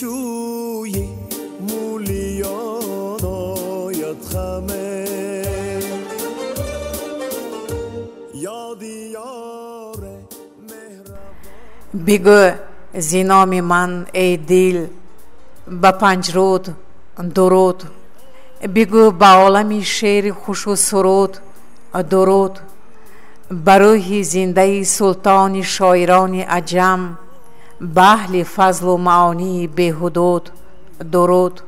چوی مولیان آید خمه یادی یاره بگو زینام من ای دل با پنج رود درود بگو با عالمی شعر خوش و سرود درود بر روح زنده سلطان شاعران عجم به اهل فضل و معانی به حدود درود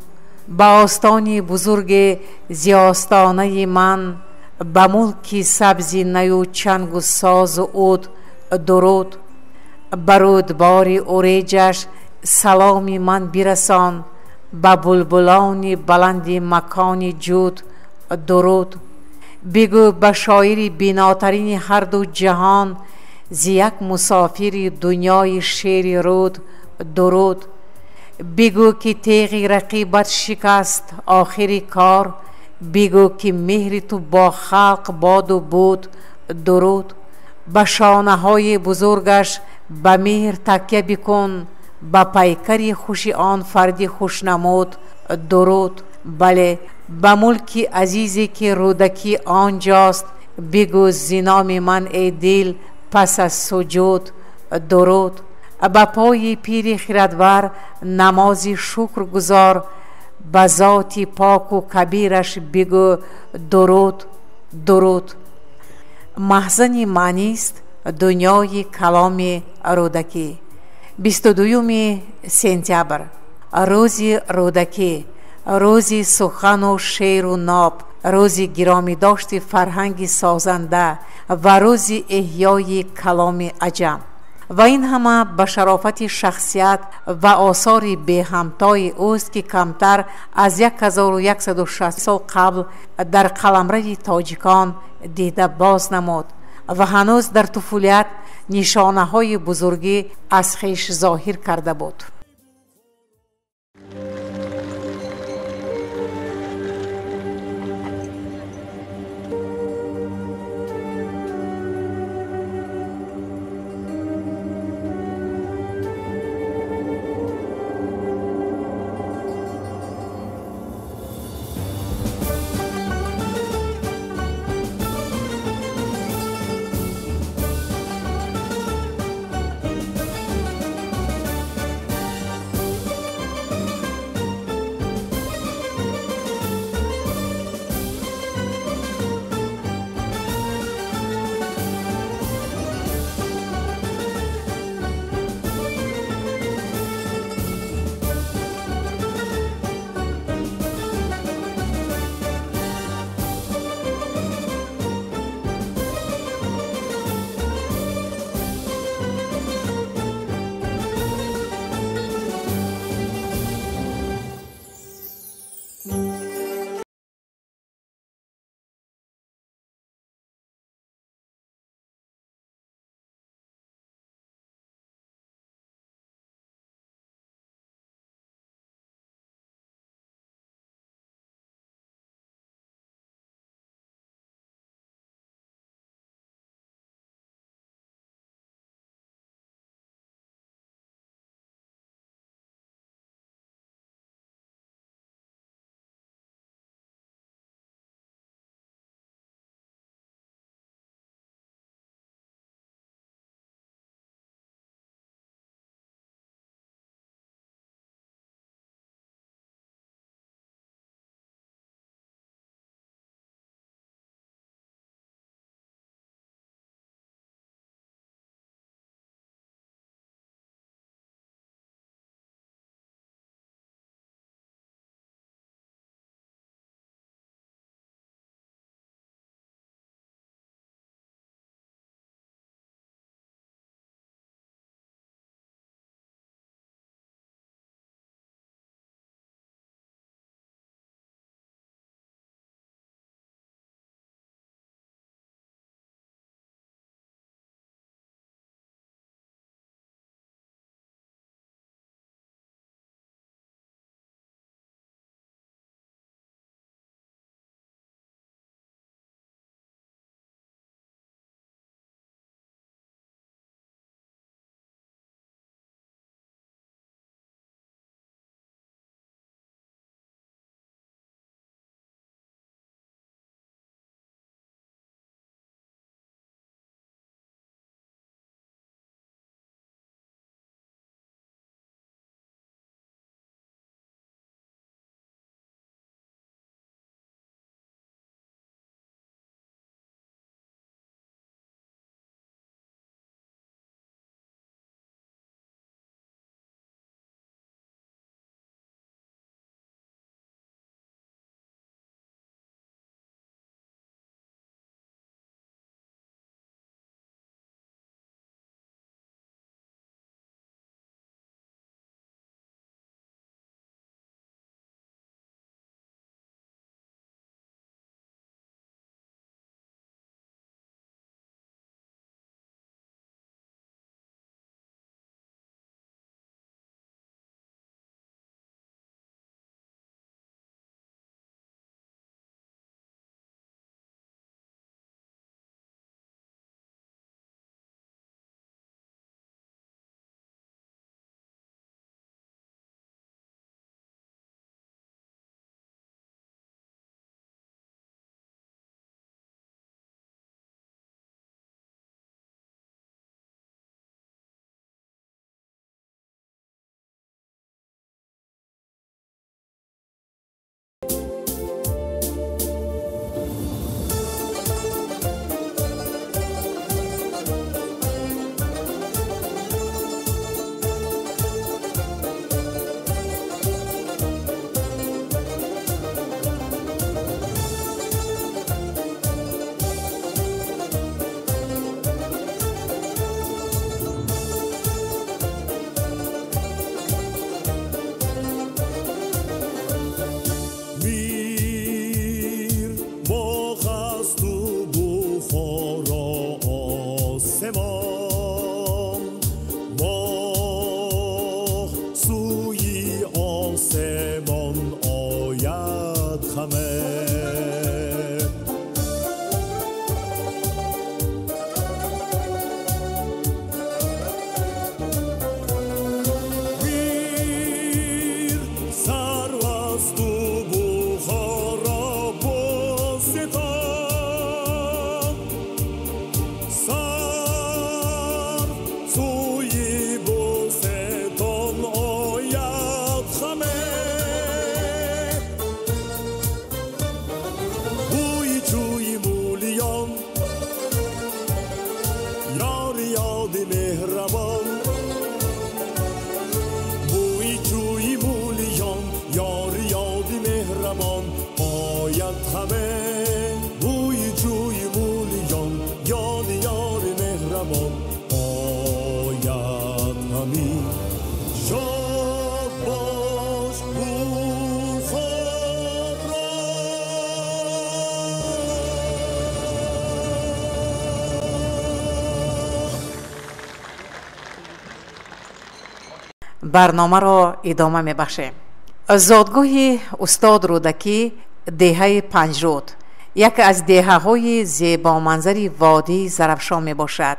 با آستان بزرگ زیاستانه من به ملک سبز نو چنگ و ساز و عود درود بر رودبار اوریجش سلام من برسان به بلبلان بلند مکان جود درود بگو به شاعر بیناترین هر دو جهان ز یک مسافر دنیای شعر رود درود بگو که تیغ رقیبت شکست آخر کار بگو که مهر تو با خلق باد و بود درود به شانه های بزرگش به مهر تکیه بکن به پیکر خوش آن فرد خوشنمود درود بله به ملک عزیزی که رودکی آنجاست بگو زینام من ای دل پس از سجود درود به پای پیر خردور نماز شکر گزار به ذات پاک و کبیرش بگو درود درود محزن معنی است دنیای کلام رودکی 22 سپتامبر روز رودکی روز سخن و شعر و ناب روز گرامی داشت فرهنگ سازنده و روز احیای کلام عجم و این همه به شرافت شخصیت و آثار به همتای اوست که کمتر از 1160 سال قبل در قلمرو تاجیکان دیده باز نمود و هنوز در طفولیت نشانه های بزرگی از خویش ظاهر کرده بود. برنامه را ادامه می بخشیم. زادگاه استاد رودکی دهه پنجرود یک از دهه های زیبا منظری وادی زرفشان می باشد.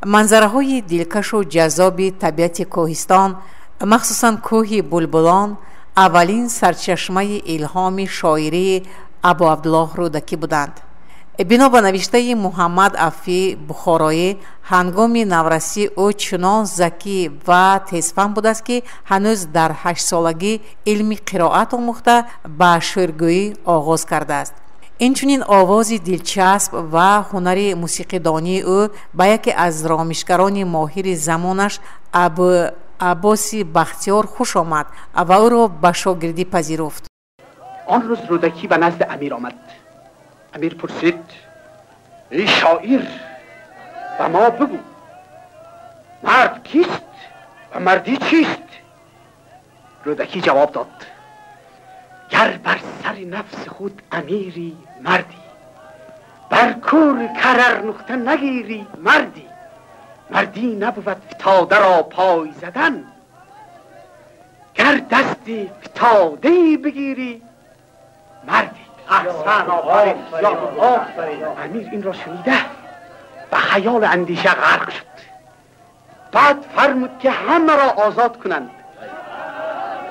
منظره های دلکش و جذاب طبیعت کوهستان، مخصوصا کوه بلبلان، اولین سرچشمه الهام شاعری ابو عبدالله رودکی بودند. بنا به نوشته محمد عفی بخارایی، هنگام نورسی او چنان ذکی و تیزفهم بود است که هنوز در 8 سالگی علم قرائت آموخته به شعرگویی آغاز کرده است. اینچنین آوازی دلچسب و هنر موسیقی دانی او به یکی از رامشگران ماهر زمانش ابو عباس بختیار خوش آمد و او را به شاگردی پذیرفت. آن روز رودکی به نزد امیر آمد. امیر پرسید: ای شاعر، و ما بگو مرد کیست و مردی چیست؟ رودکی جواب داد: گر بر سر نفس خود امیری مردی، بر کور کرر نقطه نگیری مردی، مردی نبود فتاده را پای زدن، گر دست فتاده بگیری مردی. احسن، آفرین. امیر این را شنیده به خیال اندیشه غرق شد. بعد فرمود که همه را آزاد کنند.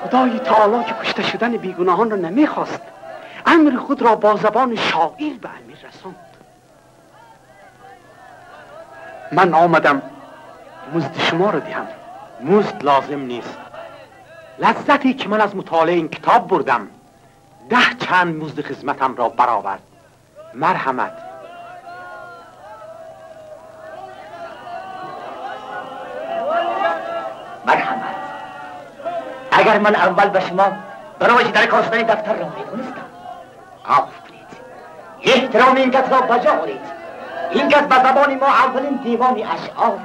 خدای تعالی که کشته شدن بیگناهان را نمیخواست، امر خود را با زبان شاعر به امیر رساند. من آمدم مزد شما را دهم. مزد لازم نیست. لذتی که من از مطالعه این کتاب بردم 10 چند مزد خدمتم را برآورد. مرحمت. مرحمت. اگر من اول به شما برای در کاستن دفتر را میدونستم، عفو کنید. احترام این کس را بجا آورید. این کس به زبان ما اولین دیوان اشعار،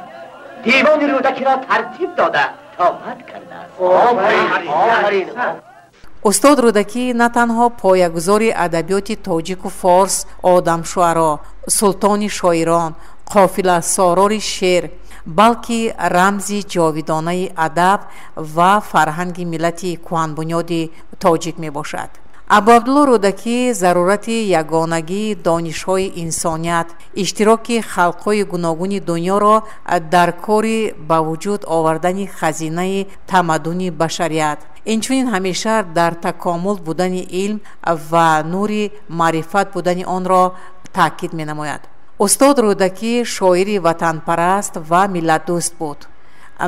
دیوان رودکی را ترتیب داده تا بد کرده است. آفرین. استاد رودکی نه تنها پایه‌گذار ادبیات تاجیک و فارس، آدم شعرا، سلطان شاعران، قافله سارار شعر، بلکه رمزی جاویدانه ادب و فرهنگ ملت کهن‌بنیاد تاجیک می باشد. ابو عبدالله رودکی ضرورت یگانگی دانش‌های انسانیت، اشتراک خلق‌های گوناگون دنیا را در کاری به وجود آوردن خزینه تمدن بشریت، اینچنین همیشه در تکامل بودن علم و نور معرفت بودن آن را تاکید می‌نماید. استاد رودکی شاعری وطن پرست و ملت دوست بود.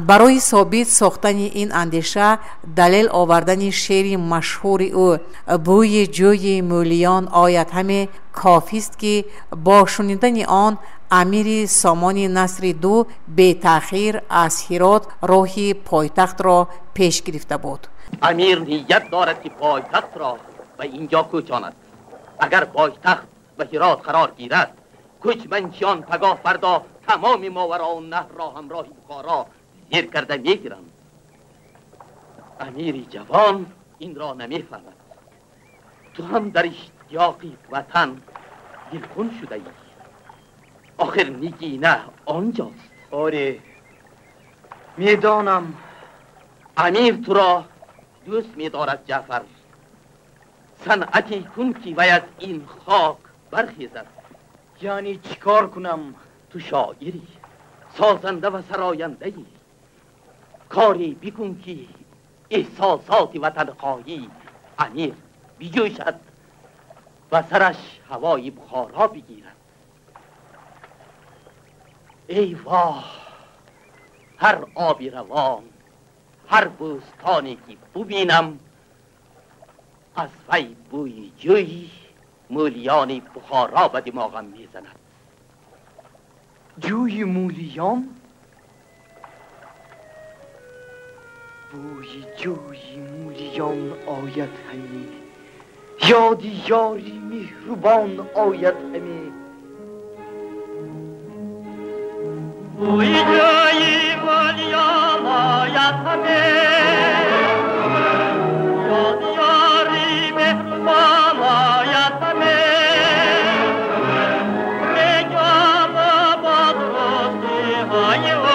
برای ثابت ساختن این اندیشه دلیل آوردن شعر مشهور او بوی جوی مولیان آید همه کافی است که با شنیدن آن امیر سامان نصر دو به تأخیر از هرات راه پایتخت را پیش گرفته بود. امیر نیت دارد که پایتخت را به اینجا کوچاند. اگر پایتخت به هرات قرار گیرد، کوچمنشیان پگاه فردا تمام ماورا و نهر را همراه بخارا زیر کرده میگیرند. امیری جوان این را نمیفهمد. تو هم در اشتیاقی وطن دلخون شده ای. آخر نگینه آنجاست. آره میدانم. امیر تو را دوست می‌دارد جعفر. صنعتی کن که وی از این خاک برخیزد. یعنی چیکار کنم؟ تو شاعری، سازنده و سراینده ای. کاری بکن که احساسات وطن خواهی امیر بجوشد و سرش هوای بخارا بگیرد. ای واه، هر آبی روان، هر بوستانی که ببینم، از وی بوی جوی مولیان بخارا به دماغم میزند. جوی مولیان؟ بوی جوی مولیان آید همی، یاد یاری مهربان آید همی. بوی جوی مولیان آید همی، یاد یاری مهربان آید همی. نجام باد راستی های او،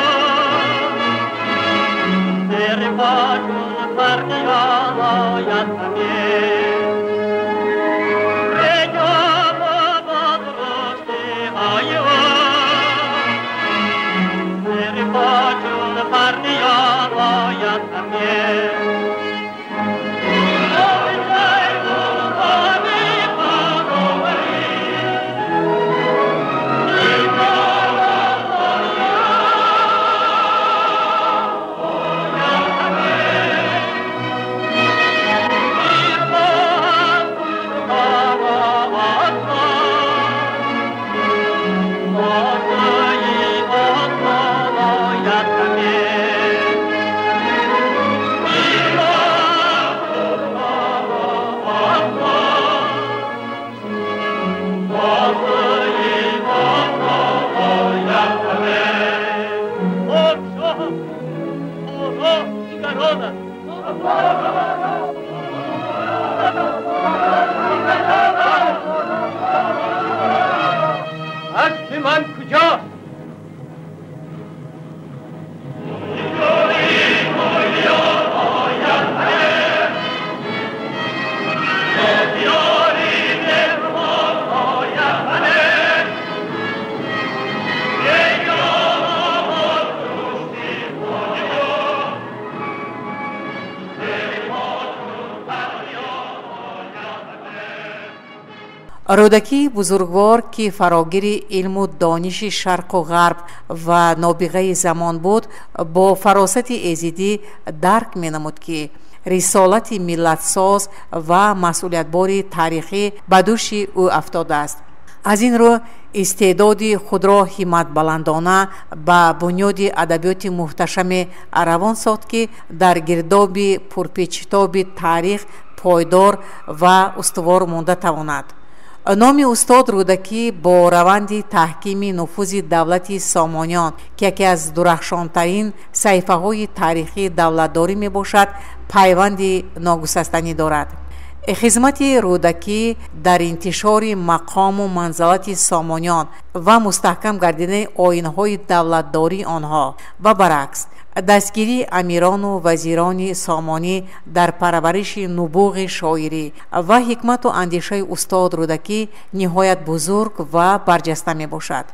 اسب من کجاست؟ رودکی بزرگوار که فراگیر علم و دانش شرق و غرب و نابغه زمان بود، با فراست ایزدی درک می‌نمود که رسالت ملت ساز و مسئولیت بار تاریخی به دوش او افتاده است. از این رو استعداد خود را همت بلندانه به بنیاد ادبیات محتشم روان ساخت که در گرداب پرپیچ‌تاب تاریخ پایدار و استوار مانده تواند. نام استاد رودکی با روند تحکیم نفوذ دولت سامانیان که یکی از درخشانترین صحیفه های تاریخی دولتداری می باشد پیوند ناگسستنی دارد. خدمت رودکی در انتشار مقام و منزلت سامانیان و مستحکم گردیدن آیین‌های دولتداری آنها و برعکس دستگیری امیران و وزیران سامانی در پرورش نبوغ شاعری و حکمت و اندیشه استاد رودکی نهایت بزرگ و برجسته می باشد.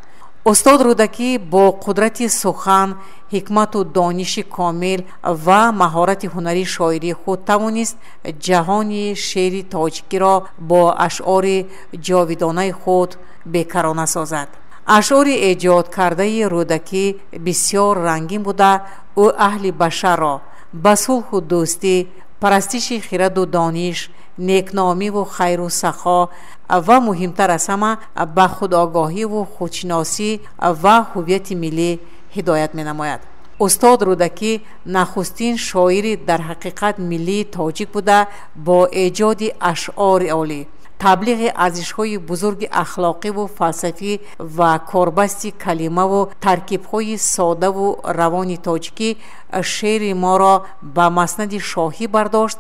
استاد رودکی با قدرت سخن، حکمت و دانش کامل و مهارت هنری شاعری خود توانست جهان شعر تاجیکی را با اشعار جاودانه خود بیکرانه سازد. اشعار ایجاد کرده رودکی بسیار رنگین بوده. او اهل بشر را به صلح و دوستی، پرستش خرد و دانش، نیکنامی و خیر و سخا و مهمتر از همه به خودآگاهی و خودشناسی و هویت ملی هدایت می نماید. استاد رودکی نخستین شاعر در حقیقت ملی تاجیک بوده. با ایجاد اشعار عالی، تبلیغ ارزش‌های بزرگ اخلاقی و فلسفی و کاربست کلمه و ترکیب‌های ساده و روان تاجیکی، شعر ما را به مسند شاهی برداشت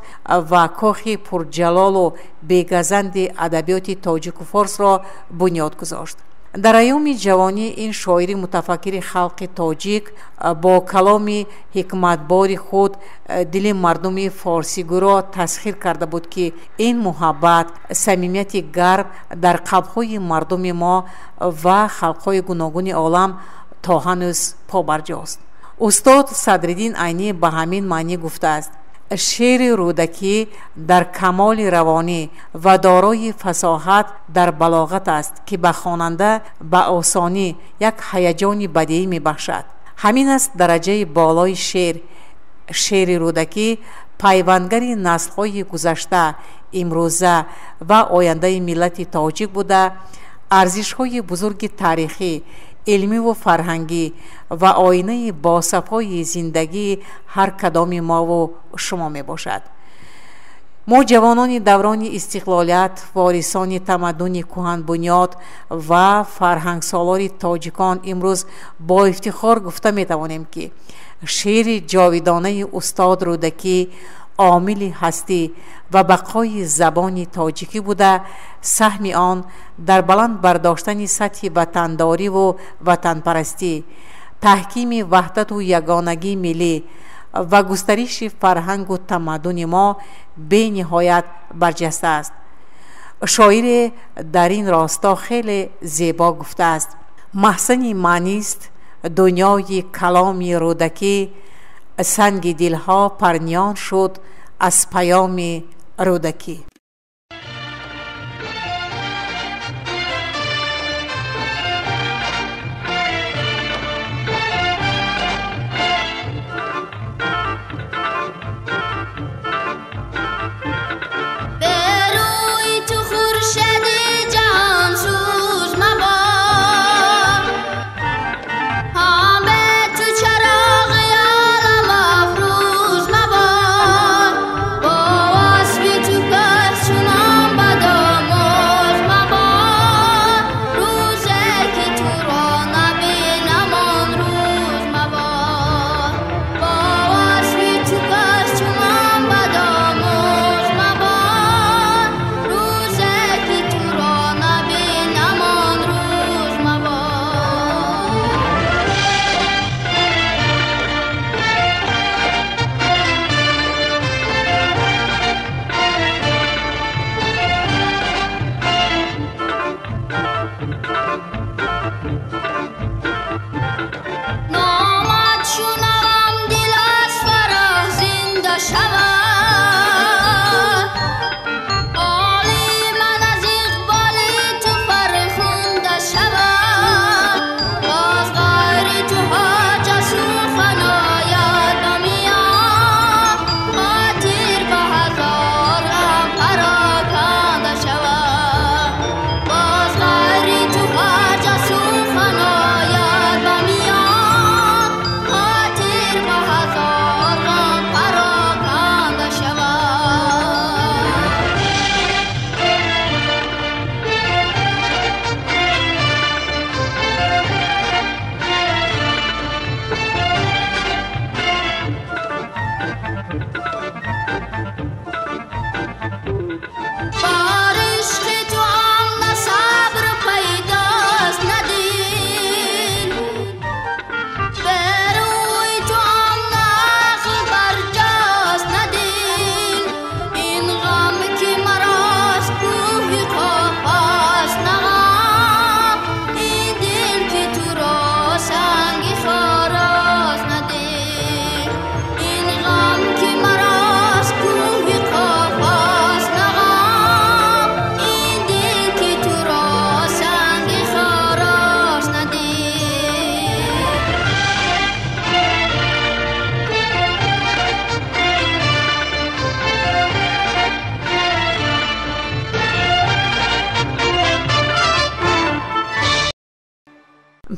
و کاخ پرجلال و بیگزند ادبیات تاجیک و فارس را بنیاد گذاشت. در ایام جوانی این شاعر متفکر خلق تاجیک با کلام حکمتبار خود دل مردم فارسیگو را تسخیر کرده بود که این محبت، صمیمیت گرم در قلب‌های مردم ما و خلق‌های گوناگون عالم تا هنوز پابرجاست. استاد صدرالدین عینی به همین معنی گفته است: شعر رودکی در کمال روانی و دارای فصاحت در بلاغت است که به خواننده به آسانی یک هیجان بدیعی می‌بخشد. همین است درجه بالای شعر رودکی پیوندگر نسل‌های گذشته، امروزه و آینده ملت تاجیک بوده. ارزش‌های بزرگ تاریخی، علمی و فرهنگی و آینه باصفای زندگی هر کدام ما و شما می باشد. ما جوانان دوران استقلالیت، وارثان تمدن کهن بنیاد و فرهنگ سالار تاجیکان امروز با افتخار گفته می توانیم که شعر جاودانه استاد رودکی عامل هستی و بقای زبان تاجیکی بوده. سهم آن در بلند برداشتن سطح وطنداری و وطن پرستی، تحکیم وحدت و یگانگی ملی و گسترش فرهنگ و تمدن ما به نهایت برجسته است. شاعر در این راستا خیلی زیبا گفته است: محسن معنی است دنیای کلامی رودکی، سنگ دلها پرنیان شد از پیام رودکی.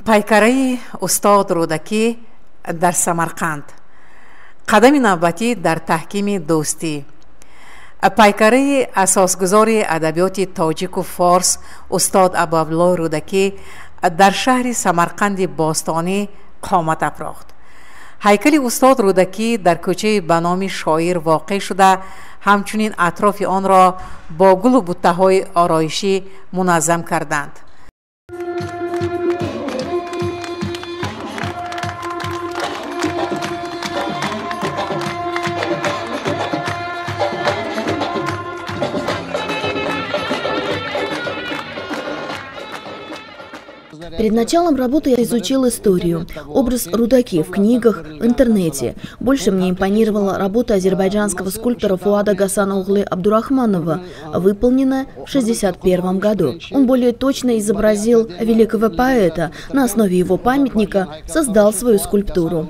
پیکره استاد رودکی در سمرقند. قدم نوبتی در تحکیم دوستی. پیکره اساسگذار ادبیات تاجیک و فارس استاد ابوعبدالله رودکی در شهر سمرقند باستانی قامت افراخت. هیکل استاد رودکی در کوچه به نام شاعر واقع شده، همچنین اطراف آن را با گل و بوته‌های آرایشی منظم کردند. Перед началом работы я изучил историю, образ Рудаки в книгах, в интернете. Больше мне импонировала работа азербайджанского скульптора Фуада Гасаноглы Абдурахманова, выполненная в 1961 году. Он более точно изобразил великого поэта. На основе его памятника создал свою скульптуру.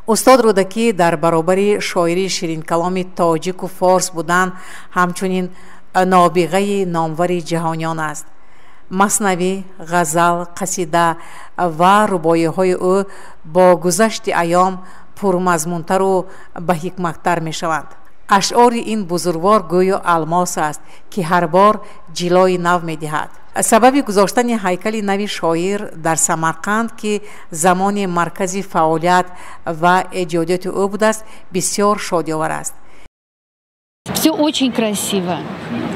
استاد رودکی در برابر شاعری شیرین کلامی تاجیک و فارس بودن همچنین نابغه نامور جهانیان است. مثنوی، غزل، قصیده و رباعی های او با گذشت ایام پرمضمونتر و به حکمت‌تر می شوند. اشعار این بزرگوار گویا الماس است که هر بار جلوه نو می دهد. سبب گذاشتن هیکل نوی شاعر در سمرقند که زمان مرکزی فعالیت و ایجادات او بوده است بسیار شادی‌آور است. Все очень красиво,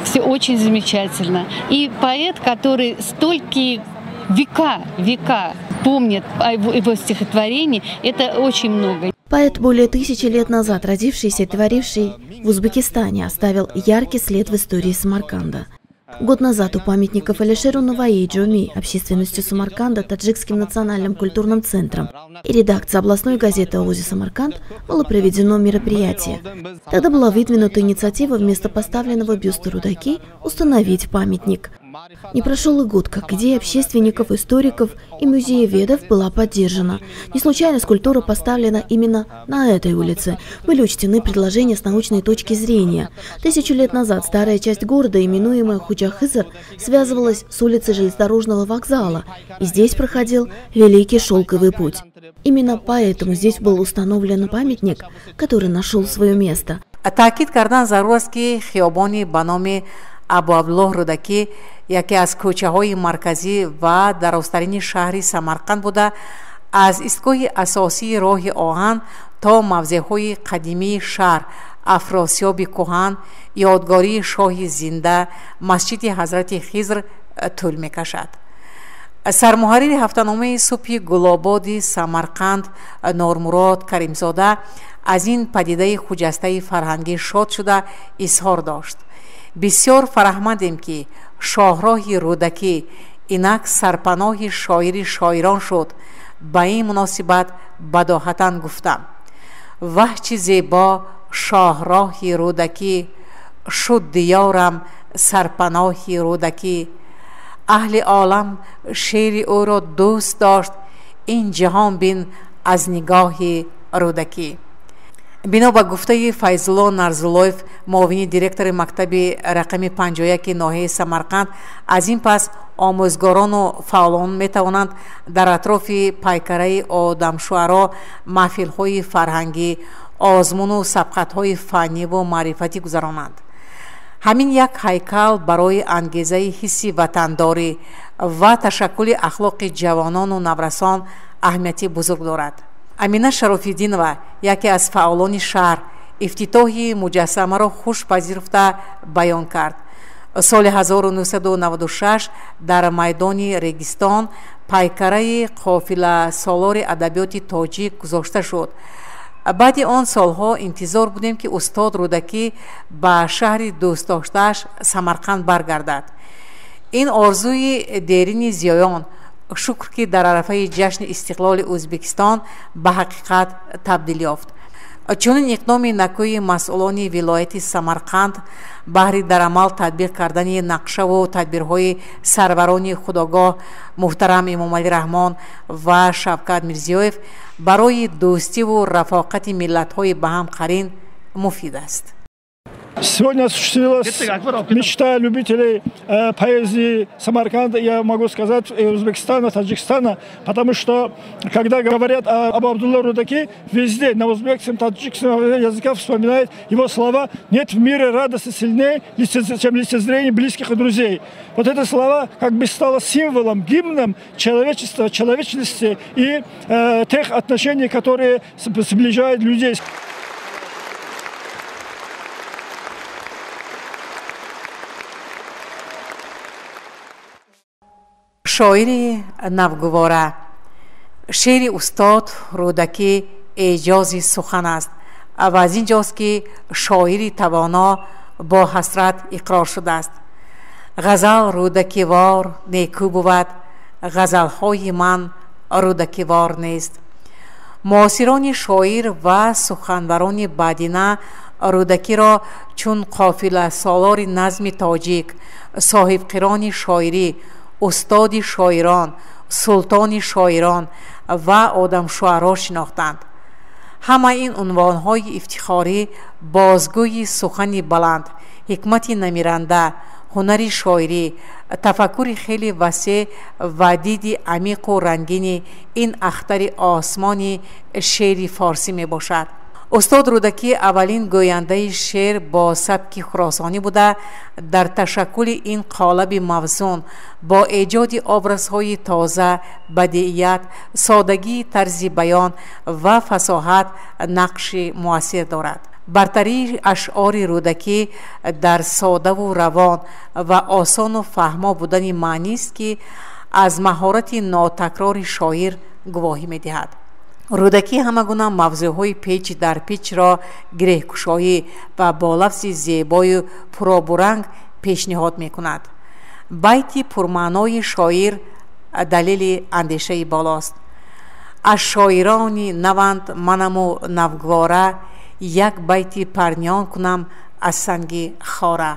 все очень замечательно. И поэт, который столько века помнят о его стихотворении. Это очень много. Поэт, более 1000 лет назад родившийся и творивший в Узбекистане, оставил яркий след в истории Самарканда. Год назад у памятников Алишеру Наваи и Джоми, общественностью Самарканда, Таджикским национальным культурным центром и редакцией областной газеты «Аузи Самарканд» было проведено мероприятие. Тогда была выдвинута инициатива вместо поставленного бюста Рудаки установить памятник. Не прошел и год, как идея общественников, историков и музееведов была поддержана. Не случайно скульптура поставлена именно на этой улице. Были учтены предложения с научной точки зрения. 1000 лет назад старая часть города, именуемая Худжа-Хызр, связывалась с улицей железнодорожного вокзала, и здесь проходил Великий Шелковый путь. Именно поэтому здесь был установлен памятник, который нашел свое место. таъкид кардан зарур аст ки хиёбони ба номи Абу Абдуллоҳ Рӯдакӣ яке аз кӯчаҳои марказӣ ва дарозтарини шаҳри Самарқанд буда, аз истгоҳи асосии роҳи оҳан то мавзеъҳои қадимии шаҳр, афросиёби кӯҳан, ёдгории шоҳи зинда, масҷиди ҳазрати Хизр тӯл мекашад. сармуҳаррири ҳафтаномаи субҳи гулободи Самарқанд Нормурод Каримзода аз ин падидаи хуҷастаи фарҳангӣ шод шуда изҳор дошт: бисёр фараҳмандем ки шоҳроҳи Рӯдакӣ инак сарпаноҳи шоири шоирон шуд. ба ин муносибат бадоҳатан гуфтам: ваҳ чӣ зебо шоҳроҳи Рӯдакӣ, шуд диёрам сарпаноҳи Рӯдакӣ. аҳли олам шеъри ӯро дӯст дошт, ин ҷаҳон бин аз нигоҳи Рӯдакӣ. бино ба гуфтаи Файзулло Нарзуллоев, муовини директори мактаби рақами 51 ноҳияи Самарқанд, аз ин пас омӯзгорону фаъолон метавонанд дар атрофи пайкараи одамшуаро маҳфилҳои фарҳангӣ, озмуну сабқатҳои фанниву маърифатӣ гузаронанд. ҳамин як ҳайкал барои ангезаи ҳисси ватандорӣ ва ташаккули ахлоқи ҷавонону наврасон аҳамияти бузург дорад. амина шарофиддинова, яке аз фаъолони шаҳр, ифтитоҳи муҷассамаро хуш пазируфта баён кард: соли 1996 дар майдони Регистон пайкараи қофиласолори адабиёти тоҷик гузошта шуд. баъди он солҳо интизор будем ки устод Рӯдакӣ ба шаҳри дӯстдоштааш Самарқанд баргардад. ин орзуи дерини зиёён, шукр ки дар арафаи ҷашни истиқлоли Ӯзбекистон ба ҳақиқат табдил ёфт. чунин иқдоми накӯи масъулони вилояти Самарқанд баҳри дар амал татбиқ кардани нақшаву тадбирҳои сарварони худогоҳ муҳтарам Эмомалӣ Раҳмон ва Шавкат Мирзиёев барои дӯстиву рафоқати миллатҳои ба ҳам қарин муфид аст. Сегодня осуществилась мечта любителей поэзии Самарканда, я могу сказать, Узбекистана, Таджикистана, потому что, когда говорят об Абдулло Рӯдаки, везде на узбекском, таджикском языках вспоминают его слова: «Нет в мире радости сильнее, чем лицезрение близких и друзей». Вот это слова как бы стало символом, гимном человечества, человечности и тех отношений, которые сближают людей. шоири навгувора. шеъри устод Рӯдакӣ эҷози сухан аст ва аз ин ҷост ки шоири тавоно бо ҳасрат иқрор шудааст: ғазал рӯдакивор некӯ буд, ғазалҳои ман рӯдакивор нест. муосирони шоир ва суханварони баъдина Рӯдакиро чун қофиласолори назми тоҷик, соҳибқирони шоирӣ, устоди шоирон, султони шоирон ва одамшуаро шинохтанд. ҳама ин унвонҳои ифтихорӣ бозгӯи сухани баланд, ҳикмати намиранда, ҳунари шоирӣ, тафаккури хеле васеъ ва диди амиқу рангини ин ахтари осмони шеъри форсӣ мебошад. устод Рӯдакӣ аввалин гӯяндаи шеър бо сабки хуросонӣ буда, дар ташаккули ин қолаби мавзун бо эҷоди образҳои тоза, бадиият, содагии тарзи баён ва фасоҳат нақши муассир дорад. бартарии ашъори Рӯдакӣ дар содаву равон ва осону фаҳмо будани маънист ки از مهارت ناتکرار شاعر گواهی می‌دهد. رودکی همگونه موضوعهای پیچ در پیچ را گره‌گشایی و با لفظ زیبای پرآبرنگ پیشنهاد می‌کند. بیتی پرمعنای شاعر دلیل اندیشه بالاست. از شاعرانی نوند منمو نوگواره، یک بیتی پرنیان کنم از سنگ خاره.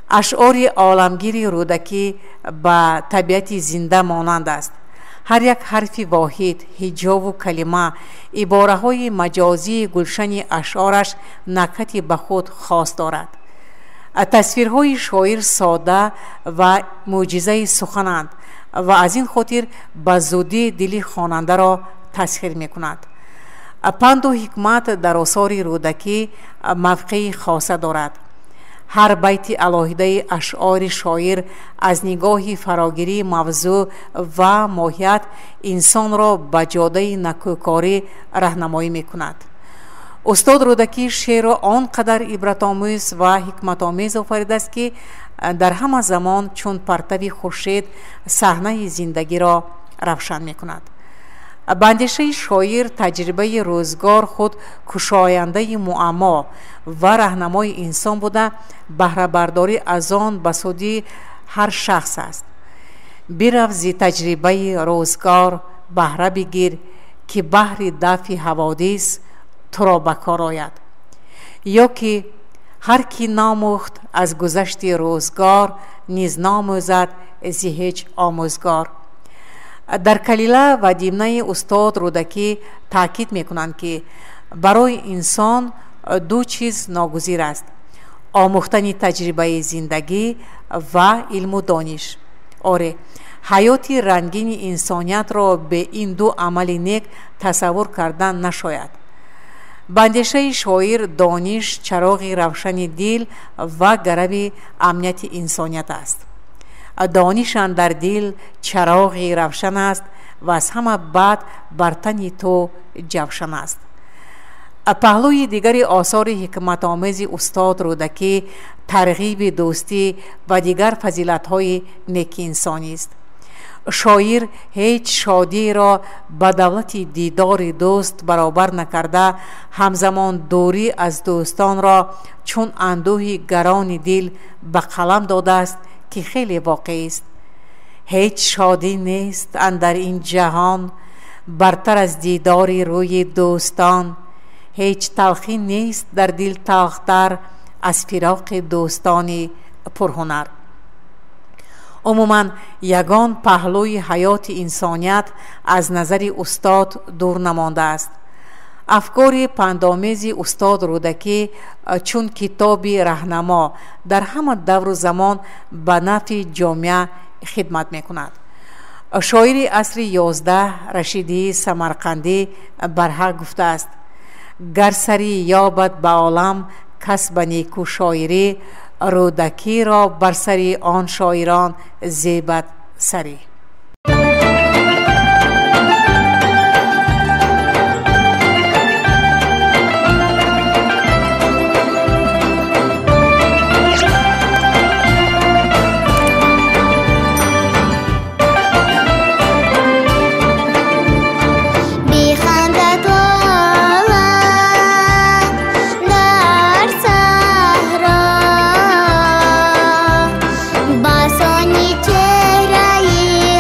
اشعار عالمگیر رودکی به طبیعت زنده مانند است. هر یک حرف واحد، هجا و کلمه، عباره های مجازی گلشن اشعارش نکهتی به خود خاص دارد. تصویرهای شاعر ساده و معجزه سخنند و از این خاطر به زودی دل خواننده را تسخیر می کند. پند و حکمت در آثار رودکی موقعی خاصه دارد. هر بیت علاهده اشعار شاعر از نگاه فراگیری موضوع و ماهیت انسان را به جاده نکوکاری راهنمایی می کند. استاد رودکی شعر را آنقدر عبرت آموز و حکمت آمیز آفریده است که در همه زمان چون پرتو خورشید صحنه زندگی را روشن می کند. اندیشه شاعر تجربه روزگار خود کشاینده معما و راهنمای انسان بوده، بهره برداری از آن به سودی هر شخص است. برو ز تجربه روزگار بهره بگیر که بهر دفع حوادث تو را به کار آید. یا که هر کی ناموخت از گذشت روزگار نیز ناموزد ز هیچ آموزگار. در کلیله و دیمنه استاد رودکی تاکید میکنند که برای انسان دو چیز ناگزیر است: آموختن تجربه زندگی و علم و دانش. آره، حیات رنگین انسانیت را به این دو عمل نیک تصور کردن نشاید. اندیشه شاعر دانش چراغ روشن دل و گرو امنیت انسانیت است. دانش در دل چراغ روشن است و از همه بعد بر تن تو جوشن است. پهلوی دیگری آثار حکمت آمیز استاد رودکی ترغیب دوستی و دیگر فضیلت‌های نیک انسانی است. شاعر هیچ شادی را به دولت دیدار دوست برابر نکرده، همزمان دوری از دوستان را چون اندوه گران دل به قلم داده است که خیلی واقعی است. هیچ شادی نیست اندر این جهان برتر از دیدار روی دوستان. هیچ تلخی نیست در دل تلختر از فراق دوستان پرهنر. عموماً یگان پهلوی حیات انسانیت از نظر استاد دور نمانده است. افکار پندآمیز استاد رودکی چون کتابی راهنما در همه دور و زمان به نفع جامعه خدمت می کند. شاعر عصر 11 رشیدی سمرقندی برحق گفته است: گر سری یابد به عالم کس به نیکو شاعری، رودکی را بر سری آن شاعران زیبد سری. چهره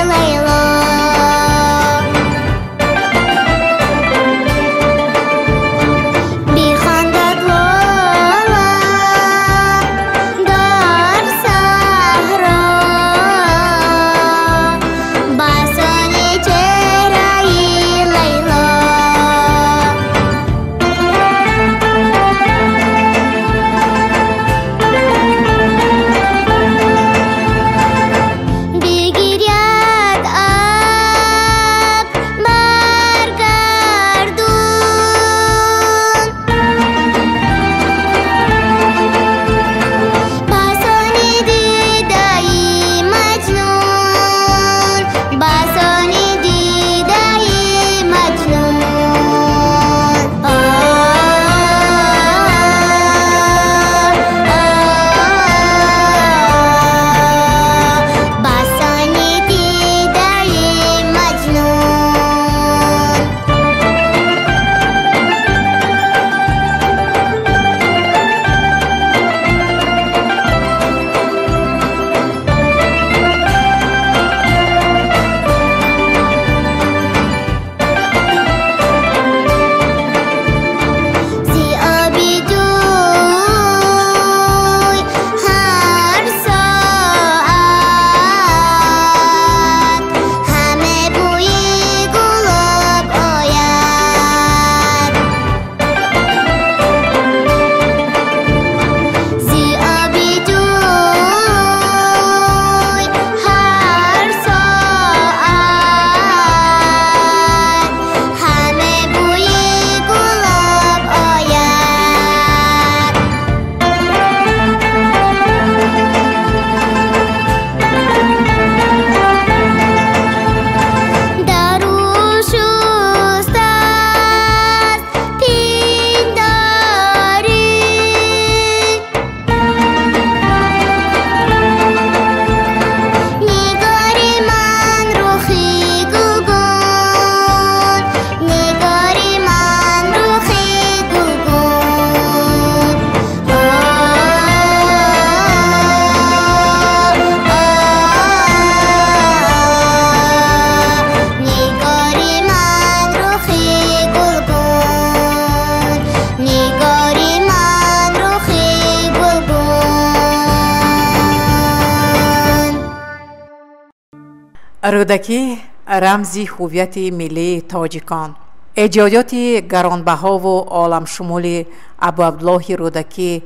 رودکی رمزی هویت ملی تاجیکان. ایجادات گرانبها و عالم شمول ابو عبدالله رودکی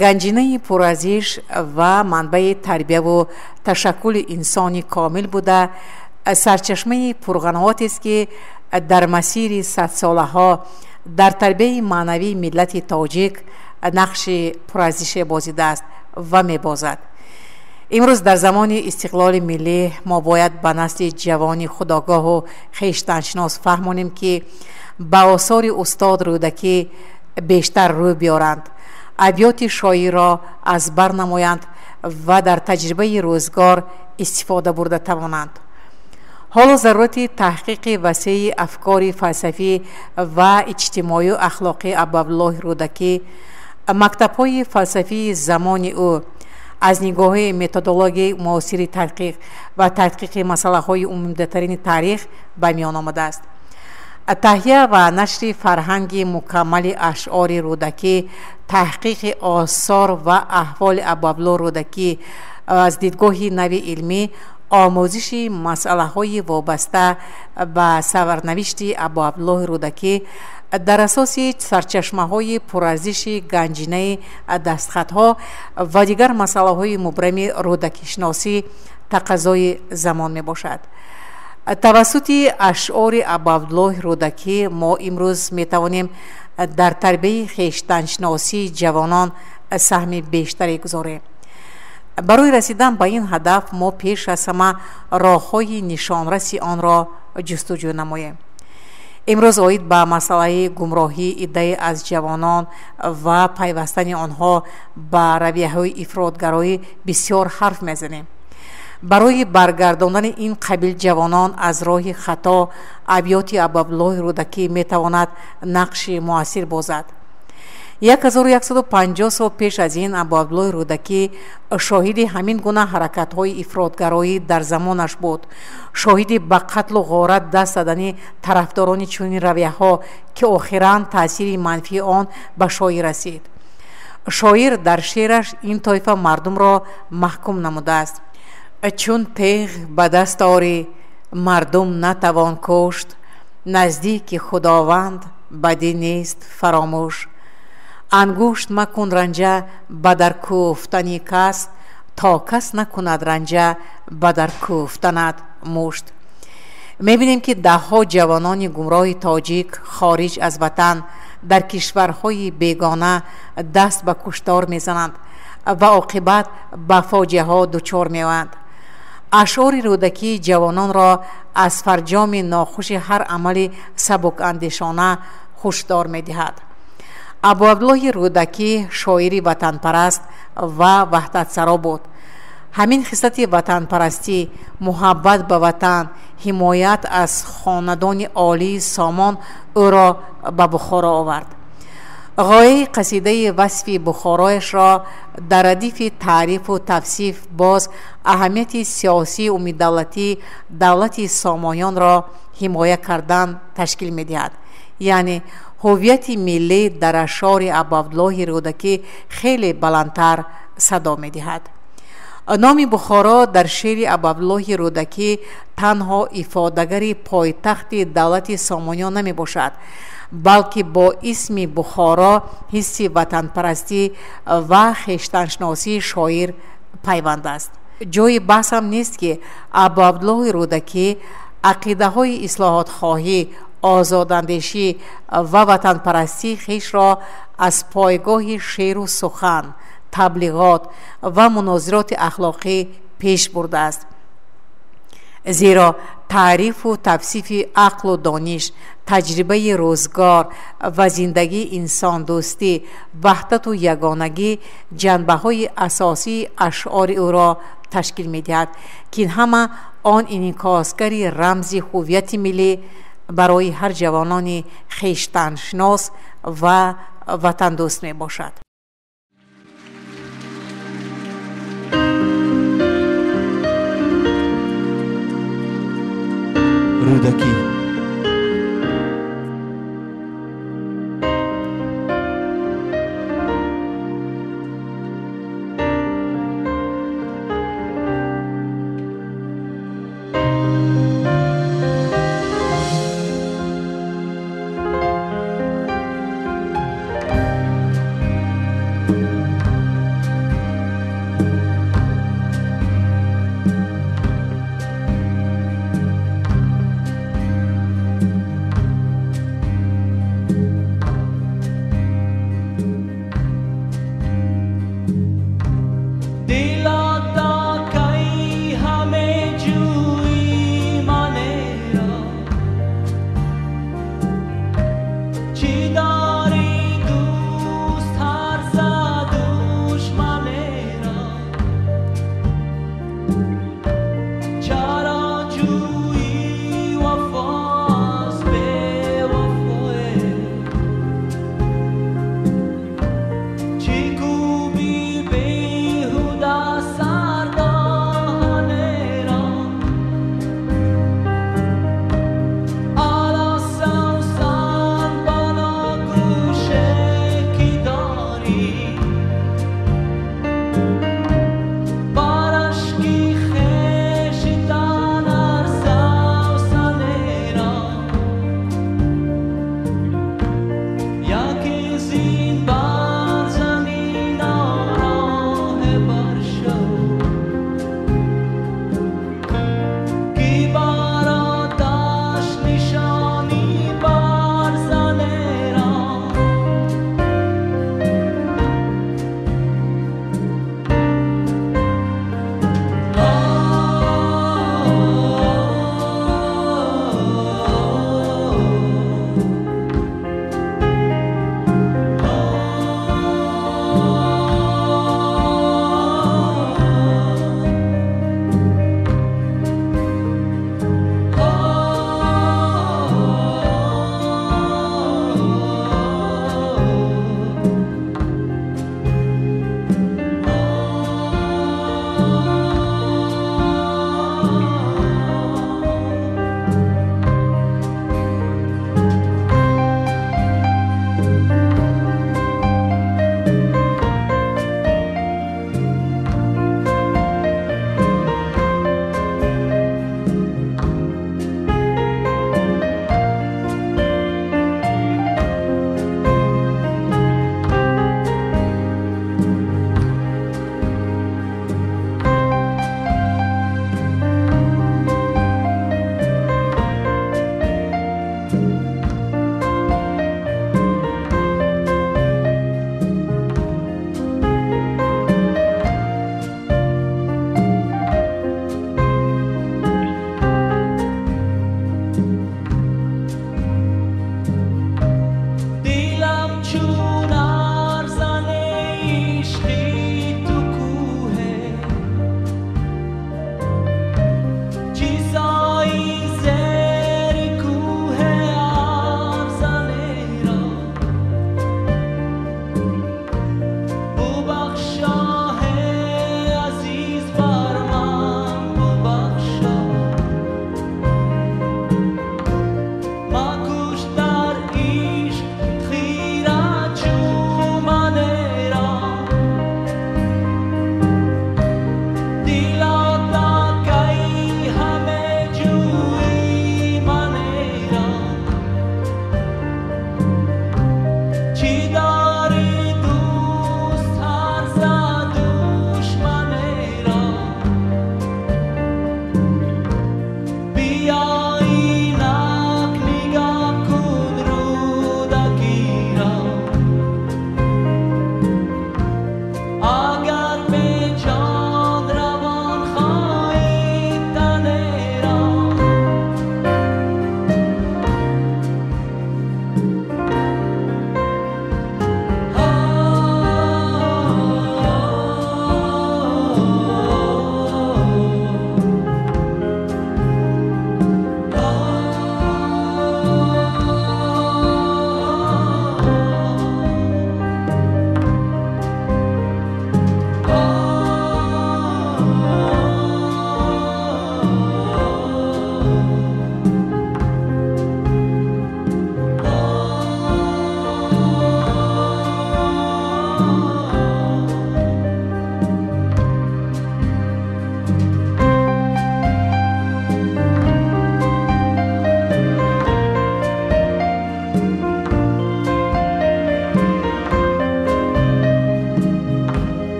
گنجینه پرارزش و منبع تربیت و تشکل انسانی کامل بوده، سرچشمه پرقناعت است که در مسیر 100 ساله ها در تربیت معنوی ملت تاجیک نقش پرارزش بازیده است و می‌بازد. امروز در زمان استقلال ملی ما باید به نسل جوان خودآگاه و خویشتن‌شناس فهمانیم که به آثار استاد رودکی بیشتر روی بیارند، ابیات شاعری را از بر نمایند و در تجربه روزگار استفاده برده توانند. حالا ضرورت تحقیق وسیع افکار فلسفی و اجتماعی و اخلاقی ابو عبدالله رودکی، مکتب‌های فلسفی زمان او از نگاه متدولوژی معاصر تحقیق و تحقیق مسائل عمده‌ترین تاریخ به میان آمده است. تهیه و نشر فرهنگ مکمل اشعار رودکی، تحقیق آثار و احوال ابو عبدالله رودکی از دیدگاه نوی علمی، آموزش مسائل وابسته به سرنوشت ابو عبدالله رودکی در اساس سرچشمه‌های پرارزش گنجینه دستخطها و دیگر مسائل مبرم رودکی شناسی تقاضای زمان می باشد. توسط اشعار ابو عبدالله رودکی ما امروز می توانیم در تربیت خویشتن‌شناسی جوانان سهم بیشتری گذاریم. برای رسیدن به این هدف ما پیش از همه راه‌های نشانرسی آن را جستجو نماییم. امروز آید به مسئله گمراهی ایده از جوانان و پیوستن آنها به رویه‌های افراط‌گرایی بسیار حرف می‌زنیم. برای برگرداندن این قبیل جوانان از راه خطا، ابیات ابو عبدالله رودکی می‌تواند نقش مؤثر بازد. 1150 سال پیش از این ابو عبدالله رودکی شاهد همین گونه حرکت‌های افراط‌گرایی در زمانش بود، شاهد به قتل و غارت دست دادن طرفداران چنین رویه‌ها که آخراً تأثیر منفی آن به شاعر رسید. شاعر در شعرش این طایفه مردم را محکوم نموده است: چون تیغ به دست آری مردم نتوان کشت، نزدیک خداوند بدی نیست فراموش. انگشت مکن رنجه به در کوفتنی کس، تا کس نکند رنجه به در کوفتنت مشت. میبینیم که دهها جوانان گمراه تاجیک خارج از وطن در کشورهای بیگانه دست به کشتار میزنند و عاقبت به فاجعه ها دچار می‌شوند. اشعار رودکی جوانان را از فرجام ناخوش هر عمل سبک اندیشانه هشدار می‌دهد. ابو عبدالله رودکی شاعری وطن پرست و وحدت سرا بود. همین خصلت وطن پرستی، محبت به وطن، حمایت از خاندان عالی سامان او را به بخارا آورد. غایه قصیده وصف بخارایش را در ردیف تعریف و توصیف باز اهمیت سیاسی و دولتی دولت سامانیان را حمایت کردن تشکیل می‌دهد. یعنی هویت ملی در اشعار ابو عبدالله رودکی خیلی بلندتر صدا می‌دهد. نام بخارا در شعر ابو عبدالله رودکی تنها افاده‌گر پایتخت دولت سامانیان نمی باشد، بلکه با اسم بخارا حس وطن پرستی و خویشتن‌شناسی شاعر پیوند است. جای بحث هم نیست که ابو عبدالله رودکی عقیده های اصلاحات خواهی، آزاداندیشی و وطن پرستی خویش را از پایگاه شعر و سخن، تبلیغات و مناظرات اخلاقی پیش برده است. زیرا تعریف و توصیف عقل و دانش، تجربه روزگار و زندگی انسان دوستی، وحدت و یگانگی جنبه‌های اساسی اشعار او را تشکیل می‌دهد که این همه آن انعکاسگر رمز هویت ملی برای هر جوانان خویشتن‌شناس و وطن دوست می باشد. رودکی